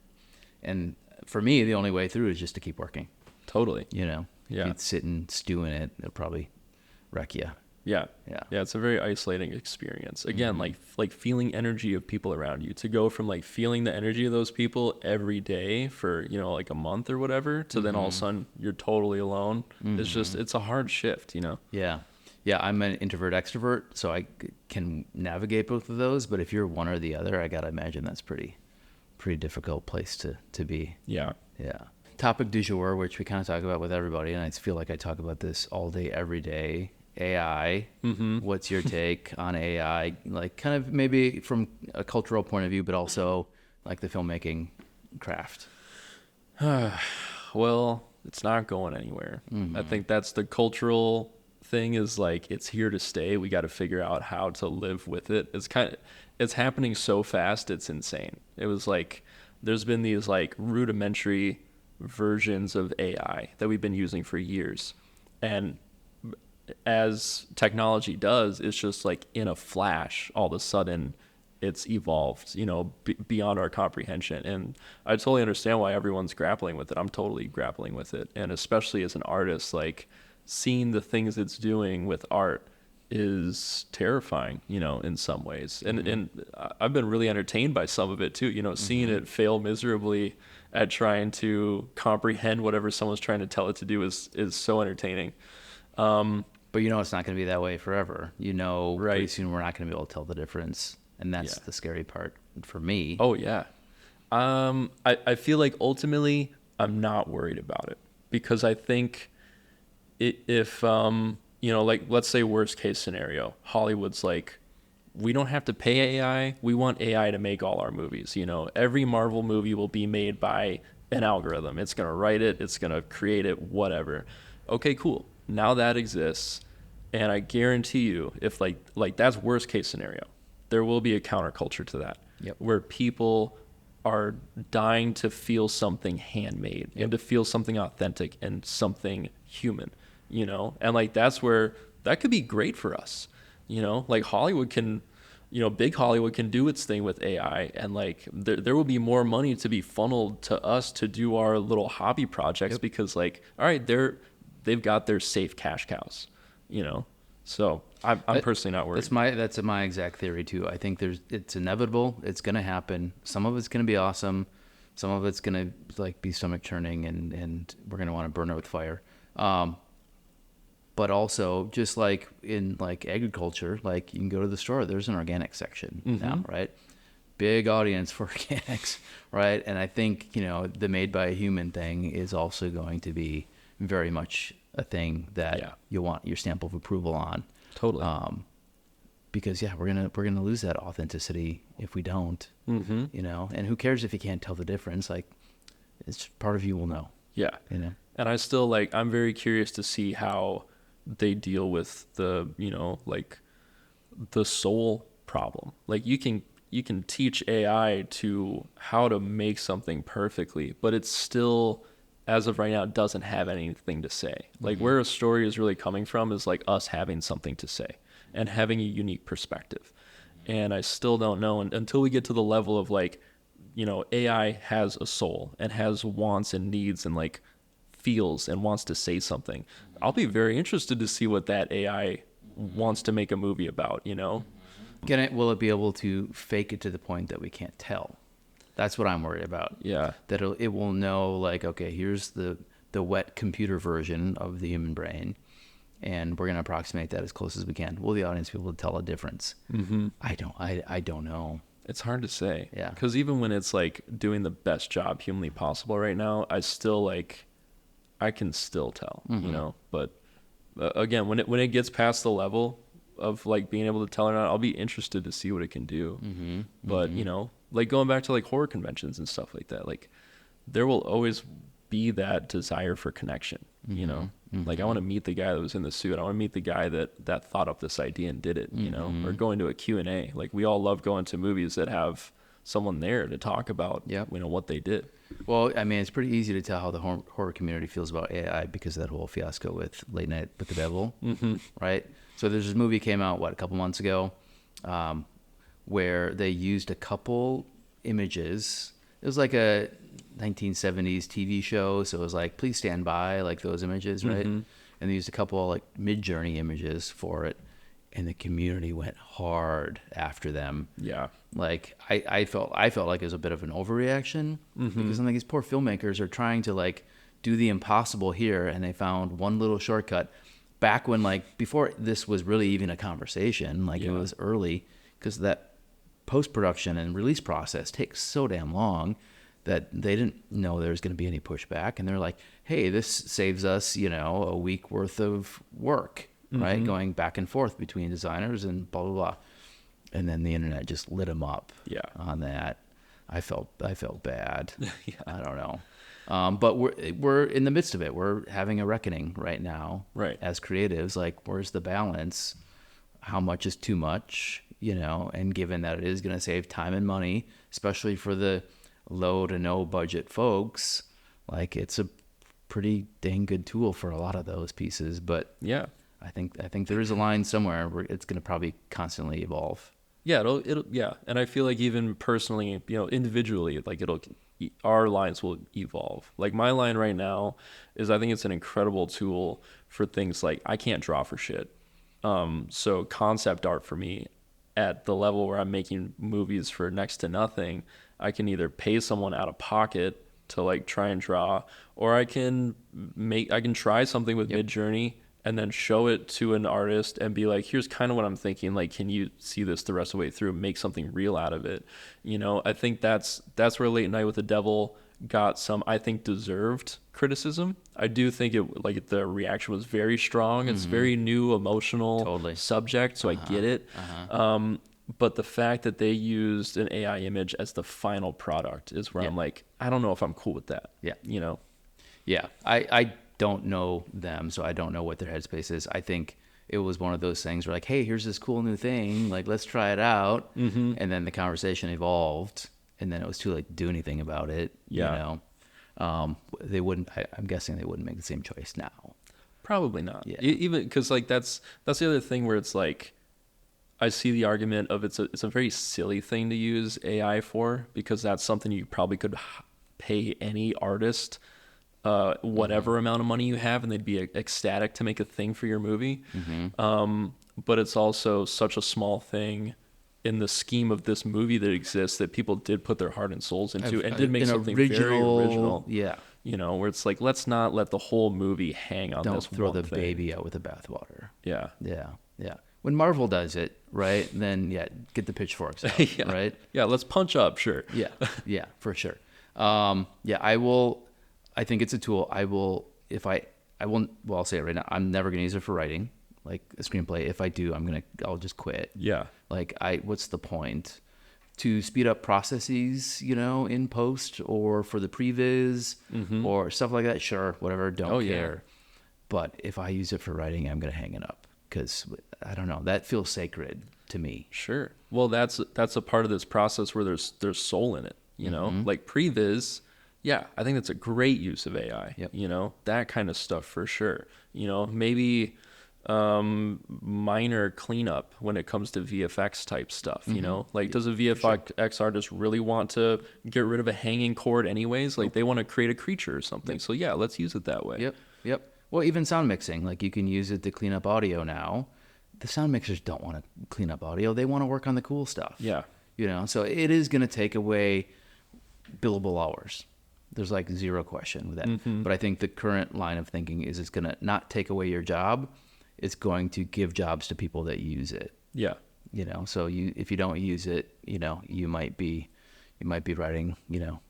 and for me, the only way through is just to keep working. Totally. If you'd sit and stew in it, it'll probably wreck you. Yeah. It's a very isolating experience. Again, like feeling energy of people around you, to go from like feeling the energy of those people every day for, like a month or whatever, to then all of a sudden you're totally alone. It's a hard shift, Yeah. I'm an introvert extrovert, so I can navigate both of those. But if you're one or the other, I gotta imagine that's pretty difficult place to be. Yeah. Topic du jour, which we kind of talk about with everybody, and I feel like I talk about this all day, every day. AI. What's your take on AI? Like kind of maybe from a cultural point of view, but also like the filmmaking craft. Well, it's not going anywhere. I think that's the cultural thing, is like it's here to stay. We got to figure out how to live with it. It's happening so fast, it's insane. It was like there's been these like rudimentary versions of AI that we've been using for years, and as technology does, it's just like in a flash, all of a sudden it's evolved, beyond our comprehension. And I totally understand why everyone's grappling with it. I'm totally grappling with it. And especially as an artist, like seeing the things it's doing with art is terrifying, in some ways. And I've been really entertained by some of it too, seeing it fail miserably at trying to comprehend whatever someone's trying to tell it to do is so entertaining. But it's not going to be that way forever. Right. Pretty soon we're not going to be able to tell the difference. And that's the scary part for me. Oh, yeah. I feel like ultimately I'm not worried about it, because I think if like let's say worst case scenario, Hollywood's like, we don't have to pay AI. We want AI to make all our movies. Every Marvel movie will be made by an algorithm. It's going to write it. It's going to create it, whatever. Okay, cool. Now that exists, and I guarantee you, if like that's worst case scenario, there will be a counterculture to that, where people are dying to feel something handmade and to feel something authentic and something human, and like that's where that could be great for us, like Hollywood can, big Hollywood can do its thing with AI, and like there will be more money to be funneled to us to do our little hobby projects, because like, all right, they've got their safe cash cows, So I'm personally not worried. That's my exact theory too. I think it's inevitable. It's going to happen. Some of it's going to be awesome. Some of it's going to like be stomach churning, and we're going to want to burn it with fire. But also, just like in like agriculture, like you can go to the store, there's an organic section now, right? Big audience for organics, right? And I think the made by a human thing is also going to be very much a thing that you want your stamp of approval on. Totally. Because we're gonna lose that authenticity if we don't. And who cares if you can't tell the difference? Like, it's part of you will know. Yeah. And I still I'm very curious to see how they deal with the like the soul problem. Like you can teach AI to how to make something perfectly, but it's still, as of right now, doesn't have anything to say. Like where a story is really coming from is like us having something to say and having a unique perspective. And I still don't know until we get to the level of like, AI has a soul and has wants and needs and like feels and wants to say something. I'll be very interested to see what that AI wants to make a movie about, Will it be able to fake it to the point that we can't tell? That's what I'm worried about. Yeah. That it will know, like, okay, here's the wet computer version of the human brain, and we're going to approximate that as close as we can. Will the audience be able to tell a difference? Mm-hmm. I don't know. It's hard to say. Yeah. Because even when it's like doing the best job humanly possible right now, I can still tell, Mm-hmm. you know. But again, when it gets past the level of like being able to tell or not, I'll be interested to see what it can do. Mm-hmm. But Mm-hmm. you know, like going back to like horror conventions and stuff like that, like there will always be that desire for connection. You know, Mm-hmm. like I want to meet the guy that was in the suit. I want to meet the guy that thought up this idea and did it. You know, or going to a Q&A. Like we all love going to movies that have someone there to talk about, Yep. you know, what they did. Well, I mean, it's pretty easy to tell how the horror community feels about AI because of that whole fiasco with Late Night with the Devil, right? So there's this movie came out, a couple months ago, where they used a couple images. It was like a 1970s TV show, so it was like, please stand by, like those images, right? And they used a couple like Mid-Journey images for it, and the community went hard after them. Yeah. Like I felt like it was a bit of an overreaction because I'm like, these poor filmmakers are trying to like do the impossible here, and they found one little shortcut back when, like, before this was really even a conversation, like it was early, because that post-production and release process takes so damn long that they didn't know there was going to be any pushback, and they're like, hey, this saves us, you know, a week worth of work, right, going back and forth between designers and blah blah blah. And then the internet just lit them up on that. I felt bad. I don't know. But we're in the midst of it. We're having a reckoning right now, Right. as creatives. Like, where's the balance? How much is too much? You know, and given that it is going to save time and money, especially for the low to no budget folks, like, it's a pretty dang good tool for a lot of those pieces. But Yeah. I think there is a line somewhere where it's going to probably constantly evolve. Yeah, it'll and I feel like even personally, you know, individually, like our lines will evolve. Like my line right now is, I think it's an incredible tool for things like, I can't draw for shit. So concept art for me, at the level where I'm making movies for next to nothing, I can either pay someone out of pocket to like try and draw, or I can try something with Mid-Journey and then show it to an artist and be like, here's kind of what I'm thinking. Like, can you see this the rest of the way through? Make something real out of it. You know, I think that's where Late Night with the Devil got some, I think, deserved criticism. I do think the reaction was very strong. It's very new, emotional subject, so I get it. But the fact that they used an AI image as the final product is where I'm like, I don't know if I'm cool with that. Yeah. You know? Yeah. I don't know them, so I don't know what their headspace is. I think it was one of those things where, like, hey, here's this cool new thing, like, let's try it out. And then the conversation evolved, and then it was too late to do anything about it. You know, they wouldn't. I'm guessing they wouldn't make the same choice now. Probably not. Yeah. Even because like that's the other thing where it's like, I see the argument of it's a very silly thing to use AI for, because that's something you probably could pay any artist whatever amount of money you have, and they'd be ecstatic to make a thing for your movie. But it's also such a small thing in the scheme of this movie that exists, that people did put their heart and souls into, and did make something very original. Yeah. You know, where it's like, let's not let the whole movie hang on this Don't throw one the thing. baby out with the bathwater. Yeah. Yeah. Yeah. When Marvel does it, right, then get the pitchwonks out, right? Yeah, let's punch up, sure. Yeah. Yeah, for sure. I will. I think it's a tool. I'll say it right now. I'm never going to use it for writing, like a screenplay. If I do, I'll just quit. Yeah. Like, what's the point? To speed up processes, you know, in post or for the previs or stuff like that. Sure, whatever. Don't care. But if I use it for writing, I'm going to hang it up, because I don't know. That feels sacred to me. Sure. Well, that's a part of this process where there's soul in it, you know? Like previs, yeah, I think that's a great use of AI. Yep. You know, that kind of stuff for sure. You know, maybe minor cleanup when it comes to VFX type stuff, you know? Like, does a VFX artist really want to get rid of a hanging cord anyways? Like, they want to create a creature or something. So yeah, let's use it that way. Yep. Well, even sound mixing, like, you can use it to clean up audio now. The sound mixers don't want to clean up audio. They want to work on the cool stuff. Yeah. You know, so it is going to take away billable hours. There's like zero question with that. Mm-hmm. But I think the current line of thinking is it's going to not take away your job. It's going to give jobs to people that use it. Yeah. You know, so if you don't use it, you know, you might be riding, you know,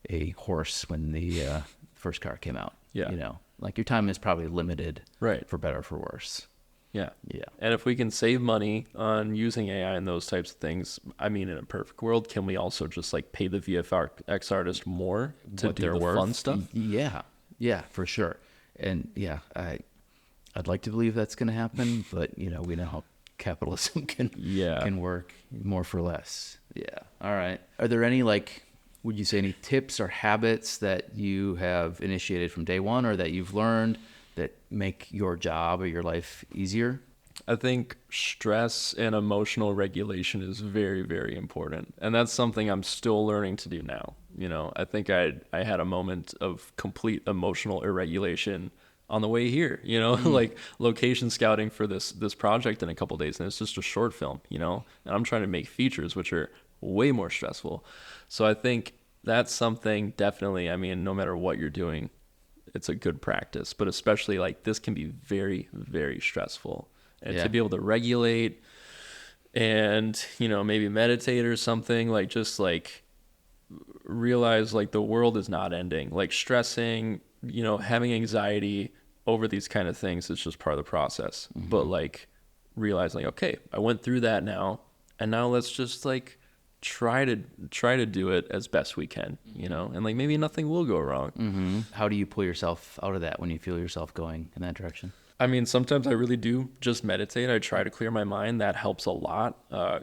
a horse when the first car came out. Yeah. You know, like your time is probably limited. Right. For better or for worse. Yeah. Yeah. And if we can save money on using AI and those types of things, I mean, in a perfect world, can we also just like pay the VFX artist more to do the fun stuff? Yeah. Yeah, for sure. And yeah, I'd like to believe that's going to happen, but you know, we know how capitalism can work, more for less. Yeah. All right. Are there any, like, would you say any tips or habits that you have initiated from day one or that you've learned that make your job or your life easier? I think stress and emotional regulation is very, very important. And that's something I'm still learning to do now. You know, I think I had a moment of complete emotional irregulation on the way here, you know, like location scouting for this project in a couple of days. And it's just a short film, you know, and I'm trying to make features, which are way more stressful. So I think that's something definitely, I mean, no matter what you're doing, it's a good practice, but especially like this can be very, very stressful. And to be able to regulate and, you know, maybe meditate or something, like just like realize like the world is not ending, like stressing, you know, having anxiety over these kind of things is just part of the process. Mm-hmm. But like realizing, okay, I went through that now, and now let's just like try to do it as best we can, you know, and like maybe nothing will go wrong. Mm-hmm. How do you pull yourself out of that when you feel yourself going in that direction? I mean, sometimes I really do just meditate. I try to clear my mind. That helps a lot.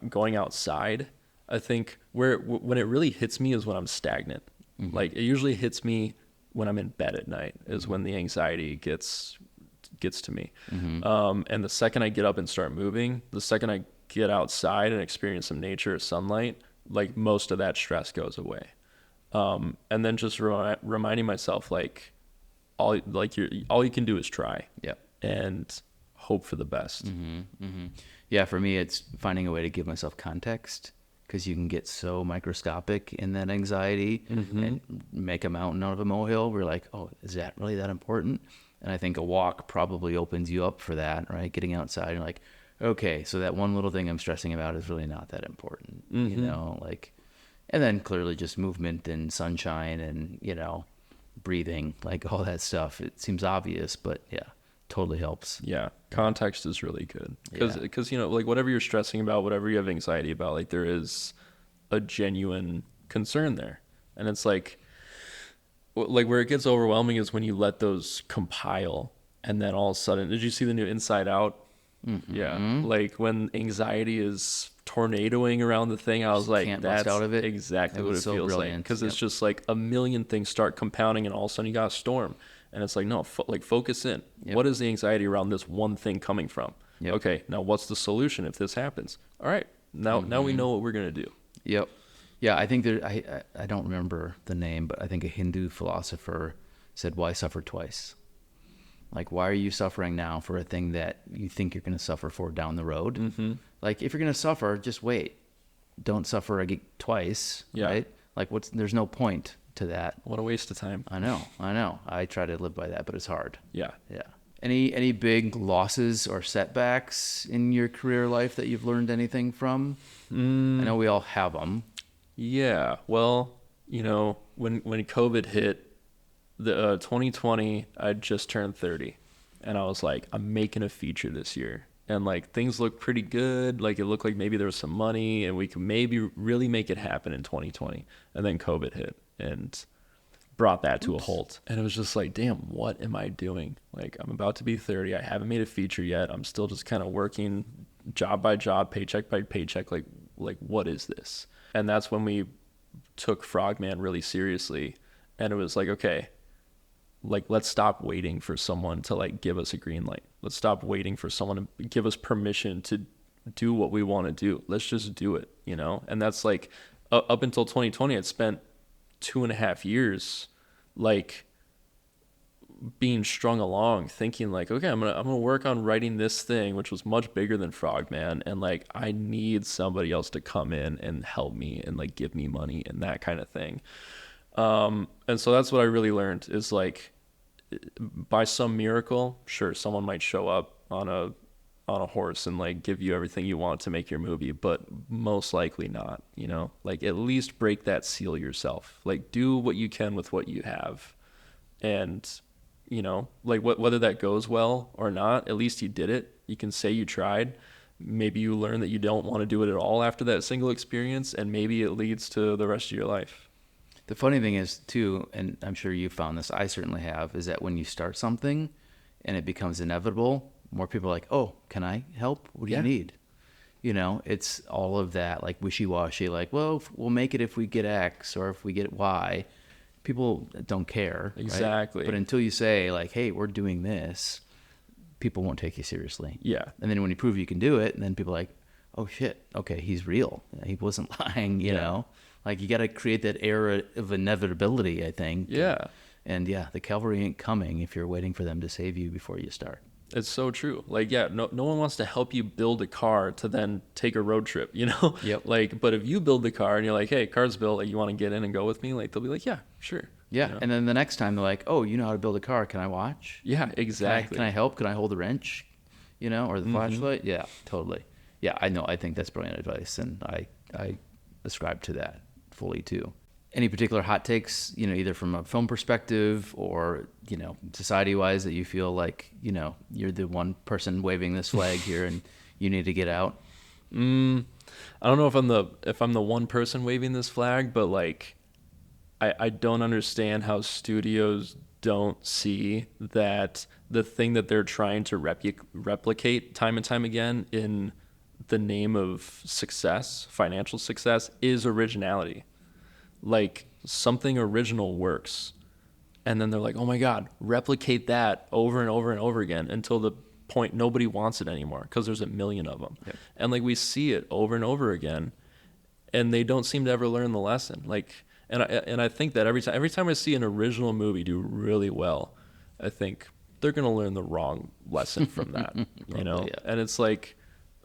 Going outside, I think when it really hits me is when I'm stagnant. Mm-hmm. Like it usually hits me when I'm in bed at night is when the anxiety gets to me. Mm-hmm. And the second I get up and start moving, the second I get outside and experience some nature or sunlight, like most of that stress goes away. And then just reminding myself, like all you can do is try. Yep. And hope for the best. Mm-hmm. Mm-hmm. Yeah, for me, it's finding a way to give myself context, because you can get so microscopic in that anxiety and make a mountain out of a molehill. We're like, oh, is that really that important? And I think a walk probably opens you up for that, right? Getting outside, you're like, okay, so that one little thing I'm stressing about is really not that important, you know, like, and then clearly just movement and sunshine and, you know, breathing, like all that stuff. It seems obvious, but yeah, totally helps. Yeah. Context is really good because, you know, like whatever you're stressing about, whatever you have anxiety about, like there is a genuine concern there. And it's like where it gets overwhelming is when you let those compile and then all of a sudden, did you see the new Inside Out? Mm-hmm. Yeah. Like when anxiety is tornadoing around the thing, I was like, that's out of it. Exactly what it feels brilliant. Like. Because it's just like a million things start compounding and all of a sudden you got a storm. And it's like, no, focus in. Yep. What is the anxiety around this one thing coming from? Yep. Okay, now what's the solution if this happens? All right, now we know what we're going to do. Yep. Yeah, I think I don't remember the name, but I think a Hindu philosopher said, why suffer twice? Like, why are you suffering now for a thing that you think you're going to suffer for down the road? Mm-hmm. Like, if you're going to suffer, just wait. Don't suffer twice, right? Like, there's no point to that. What a waste of time. I know. I try to live by that, but it's hard. Yeah. Any big losses or setbacks in your career life that you've learned anything from? I know we all have them. Yeah. Well, you know, when COVID hit, the 2020, I just turned 30, and I was like, I'm making a feature this year, and like things look pretty good. Like it looked like maybe there was some money, and we could maybe really make it happen in 2020, and then COVID hit and brought that to a halt. And it was just like, damn, what am I doing? Like I'm about to be 30. I haven't made a feature yet. I'm still just kind of working job by job, paycheck by paycheck. Like what is this? And that's when we took Frogman really seriously. And it was like, okay, like let's stop waiting for someone to like give us a green light. Let's stop waiting for someone to give us permission to do what we want to do. Let's just do it, you know? And that's like up until 2020, I'd spent 2.5 years like being strung along, thinking like, okay, I'm gonna work on writing this thing, which was much bigger than Frogman, and like I need somebody else to come in and help me and like give me money and that kind of thing. And so that's what I really learned is like, by some miracle, sure, someone might show up on a horse and like give you everything you want to make your movie, but most likely not, you know, like at least break that seal yourself, like do what you can with what you have. And, you know, like whether that goes well or not, at least you did it. You can say you tried. Maybe you learn that you don't want to do it at all after that single experience, and maybe it leads to the rest of your life. The funny thing is, too, and I'm sure you found this, I certainly have, is that when you start something and it becomes inevitable, more people are like, oh, can I help? What do you need? You know, it's all of that, like wishy-washy, like, well, we'll make it if we get X or if we get Y. People don't care. Exactly. Right? But until you say, like, hey, we're doing this, people won't take you seriously. Yeah. And then when you prove you can do it, and then people are like, oh, shit, okay, he's real. He wasn't lying, you know? Like, you got to create that air of inevitability, I think. Yeah. And yeah, the cavalry ain't coming if you're waiting for them to save you before you start. It's so true. Like, yeah, no one wants to help you build a car to then take a road trip, you know? Yep. Like, but if you build the car and you're like, hey, car's built, like, you want to get in and go with me? Like, they'll be like, yeah, sure. Yeah. You know? And then the next time they're like, oh, you know how to build a car. Can I watch? Yeah, exactly. Can I help? Can I hold the wrench? You know, or the flashlight? Yeah, totally. Yeah, I know. I think that's brilliant advice. And I ascribe to that fully too. Any particular hot takes, you know, either from a film perspective or, you know, society-wise that you feel like, you know, you're the one person waving this flag here and you need to get out? I don't know if I'm the one person waving this flag, but like, I don't understand how studios don't see that the thing that they're trying to replicate time and time again in the name of success, financial success, is originality. Like, something original works, and then they're like, oh my god, replicate that over and over and over again until the point nobody wants it anymore because there's a million of them. Yep. And like, we see it over and over again, and they don't seem to ever learn the lesson. Like, and I think that every time I see an original movie do really well, I think they're gonna learn the wrong lesson from that. You know? Yeah. And it's like,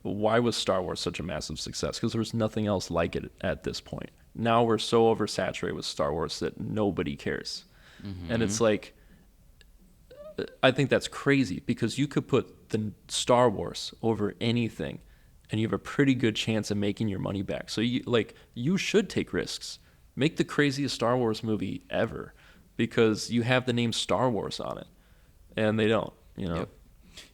why was Star Wars such a massive success? Because there was nothing else like it at this point. Now we're so oversaturated with Star Wars that nobody cares. And it's like, I think that's crazy because you could put the Star Wars over anything and you have a pretty good chance of making your money back. So you should take risks. Make the craziest Star Wars movie ever because you have the name Star Wars on it, and they don't, you know? Yep.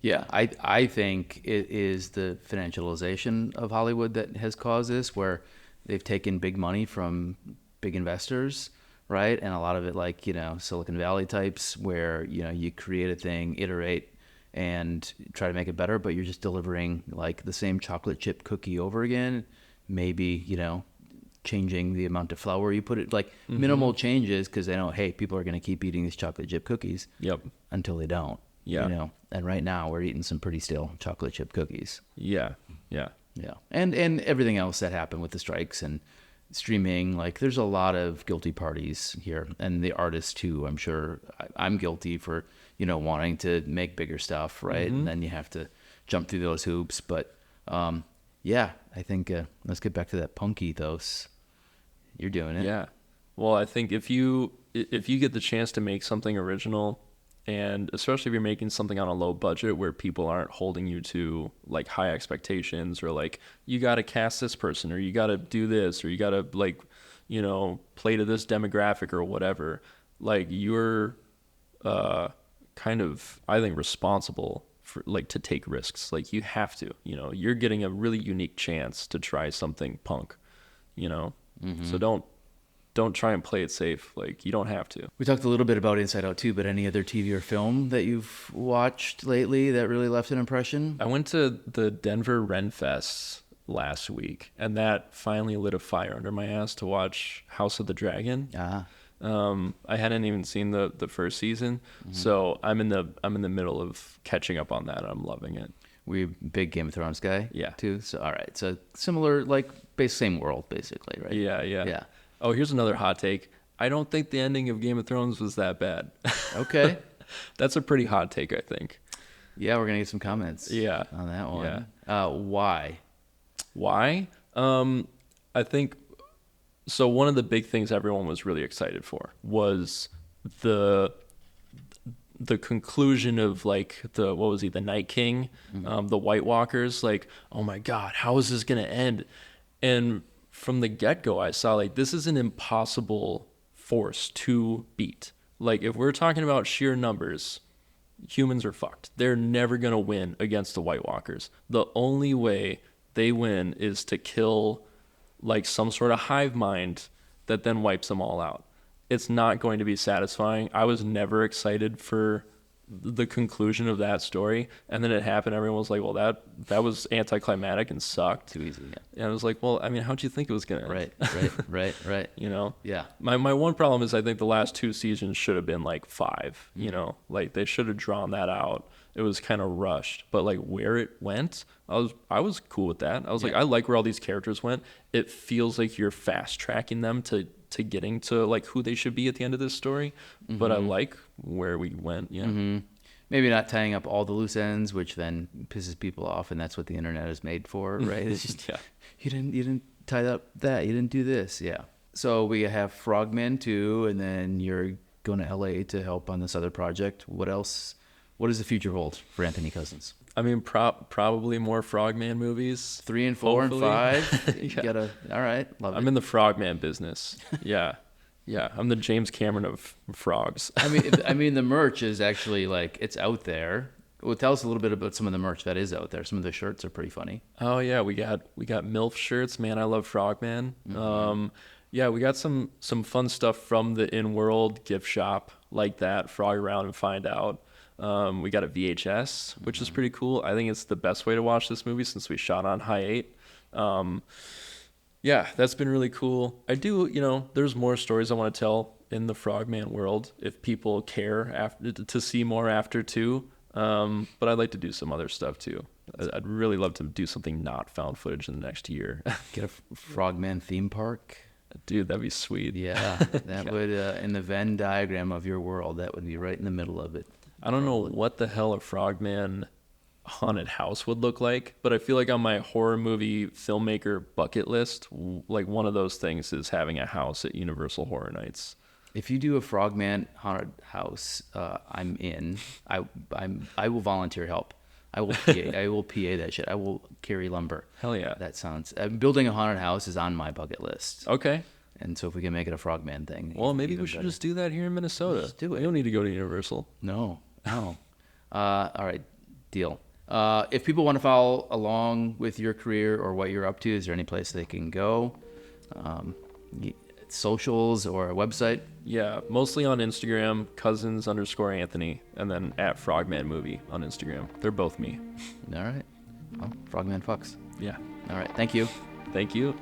Yeah, I think it is the financialization of Hollywood that has caused this, where they've taken big money from big investors, right? And a lot of it, like, you know, Silicon Valley types, where, you know, you create a thing, iterate, and try to make it better, but you're just delivering like the same chocolate chip cookie over again. Maybe, you know, changing the amount of flour you put it, like minimal changes, because they know, hey, people are going to keep eating these chocolate chip cookies. Yep. Until they don't. Yeah. You know, and right now we're eating some pretty stale chocolate chip cookies. Yeah. Yeah. Yeah. And everything else that happened with the strikes and streaming, like, there's a lot of guilty parties here, and the artists too. I'm sure I'm guilty for, you know, wanting to make bigger stuff, right? And then you have to jump through those hoops. But yeah, I think let's get back to that punk ethos. You're doing it. Yeah. Well, I think if you get the chance to make something original, and especially if you're making something on a low budget where people aren't holding you to like high expectations, or like, you got to cast this person, or you got to do this, or you got to, like, you know, play to this demographic or whatever, like, you're kind of, I think, responsible for, like, to take risks. Like, you have to, you know, you're getting a really unique chance to try something punk, you know? So don't try and play it safe. Like, you don't have to. We talked a little bit about Inside Out too, but any other TV or film that you've watched lately that really left an impression? I went to the Denver Ren Fest last week, and that finally lit a fire under my ass to watch House of the Dragon. I hadn't even seen the first season, so I'm in the middle of catching up on that, and I'm loving it. We're big Game of Thrones guy, yeah, too. So all right, so similar, like, same world basically, right? Yeah. Oh, here's another hot take. I don't think the ending of Game of Thrones was that bad. Okay. That's a pretty hot take, I think. Yeah, we're gonna get some comments. Yeah. On that one. Yeah. Why? Why? I think so. One of the big things everyone was really excited for was the conclusion of like the Night King, the White Walkers. Like, oh my God, how is this gonna end? And from the get-go, I saw like this is an impossible force to beat. Like, if we're talking about sheer numbers, humans are fucked. They're never gonna win against the White Walkers. The only way they win is to kill like some sort of hive mind that then wipes them all out. It's not going to be satisfying. I was never excited for the conclusion of that story, and then it happened. Everyone was like, well, that was anticlimactic and sucked. Too easy. Yeah. And I was like, well, I mean, how'd you think it was gonna end? Right. You know? Yeah. My one problem is I think the last 2 seasons should have been like 5, you know? Like, they should have drawn that out. It was kind of rushed, but like where it went, I was cool with that. I was like, I like where all these characters went. It feels like you're fast tracking them to getting to like who they should be at the end of this story. But I like where we went. Yeah. Maybe not tying up all the loose ends, which then pisses people off, and that's what the internet is made for, right? It's just you didn't tie up that, you didn't do this. Yeah. So we have Frogman 2, and then you're going to LA to help on this other project. What else? What does the future hold for Anthony Cousins? I mean, probably more Frogman movies. 3 and 4 hopefully. And 5. You gotta. All right, love it. I'm in the Frogman business. Yeah. I'm the James Cameron of frogs. I mean, the merch is actually like it's out there. Well, tell us a little bit about some of the merch that is out there. Some of the shirts are pretty funny. Oh yeah, we got MILF shirts. Man, I love Frogman. Yeah, we got some fun stuff from the in-world gift shop like that. Frog around and find out. We got a VHS, which is pretty cool. I think it's the best way to watch this movie since we shot on high 8. Yeah, that's been really cool. I do, there's more stories I want to tell in the Frogman world if people care to see more after 2. But I'd like to do some other stuff too. I'd really love to do something not found footage in the next year. Get a Frogman theme park. Dude, that'd be sweet. Yeah, that would, in the Venn diagram of your world, that would be right in the middle of it. I don't know what the hell a Frogman haunted house would look like, but I feel like on my horror movie filmmaker bucket list, like one of those things is having a house at Universal Horror Nights. If you do a Frogman haunted house, I'm in. I will volunteer help. I will PA that shit. I will carry lumber. Hell yeah. That sounds. Building a haunted house is on my bucket list. Okay. And so if we can make it a Frogman thing. Well, maybe we should just do that here in Minnesota. Just do it. We don't need to go to Universal. No. All right. Deal. If people want to follow along with your career or what you're up to, is there any place they can go? Socials or a website? Yeah, mostly on Instagram, cousins_Anthony, and then at Frogman Movie on Instagram. They're both me. All right. Well, Frogman fucks. Yeah. All right. Thank you. Thank you.